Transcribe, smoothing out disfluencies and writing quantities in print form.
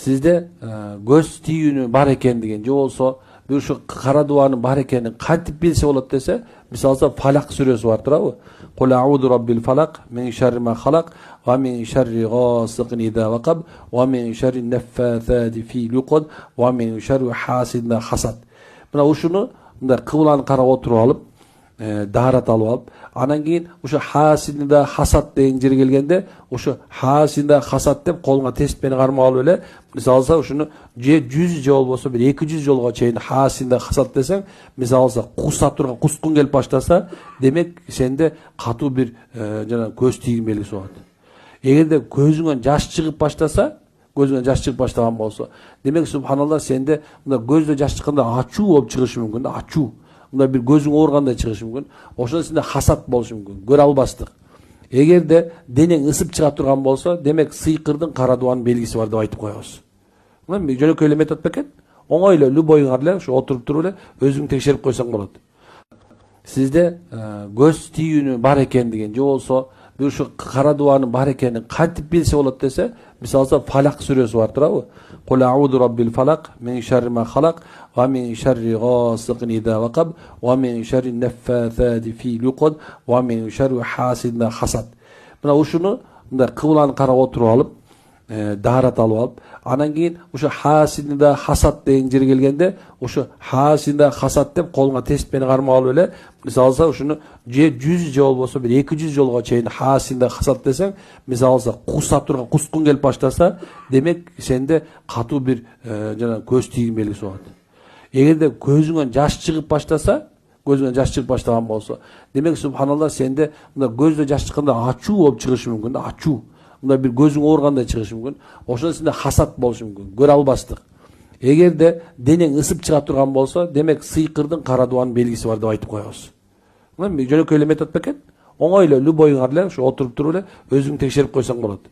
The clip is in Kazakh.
Sizde göz tiyүүнү бар экендигин же болсо bir şu kara duanın бар экенин кантип билсе болот dese, misalsa Falak suresi var turabı. Kul a'udhu rabbil falak min şerri ma halak ve min şerri ghasiqin idha vaqab ve min şerri neffathati fi luqad ve min şerri hasidin hasad. Buna uşunu mындай kıbılan karab oturup alıp daharat alıp anan keyin o'sha hasidinde hasad degan жерге kelgende o'sha hasidinde hasad deb qo'lga tespeni qarmab olib ele misalsa o'shuni 100 жол болсо bir 200 жолго чейин hasidinde hasad desең misalsa qusап turgan qusqun kelip başlasa demek sende katуу bir жана көз тийгин белгиси болот. Эгерде көзүңөн жаш чыгып баштаса gözüne жаш чыгып баштаган болсо демек субханалла сенде мына көздө жаш чыкканда ачуу болуп чыгышы мүмкүн да ачуу мына bir gözün organda чыгышы мүмкүн ошондо сенде хасат болушу мүмкүн көрө албастык эгерде денең ысып чыга турган болсо демек сыйкырдын кара дуанын белгиси бар деп айтып коебуз мына жөнөкөй эле метод бекен оңой эле любойуңар эле ушу отуруп туруп эле өзүң текшерип койсоң болот сизде көз тийүүнү бар экендигин же болсо bir şu kara duanın бар ekeni kantip bilse bolot dese, misalsa Falak suresi var turabı. Kul a'udhu rabbil falak min şerri ma halak ve min şerri ghasiqin idha vaqab ve min şerri neffathati fi luqad ve min şerri hasidin hasad. Buna uşunu mындай kıbılan karab oturup alıp daharat alıp anan keyin o'sha hasidinde hasad degan жерге kelgende o'sha hasidinde hasad deb qo'lga tespeni qarmab olib ele misalsa o'shuni 100 жол болсо bir 200 жолго чейин hasidinde hasad desең misalsa qusап turgan qusqun kelip başlasa demek sende katуу bir жана көз тийгин белгиси болот. Эгерде көзүңөн жаш чыгып баштаса gözüne жаш чыгып баштаган болсо демек субханалла сенде мына көздө жаш чыкканда ачуу болуп чыгышы мүмкүн да ачуу мына bir gözün organda чыгышы мүмкүн ошондо сенде хасат болушу мүмкүн көрө албастык эгерде денең ысып чыга турган болсо демек сыйкырдын кара дуанын белгиси бар деп айтып коебуз мына жөнөкөй эле метод бекен оңой эле любойуңар эле ушу отуруп туруп эле өзүң текшерип койсоң болот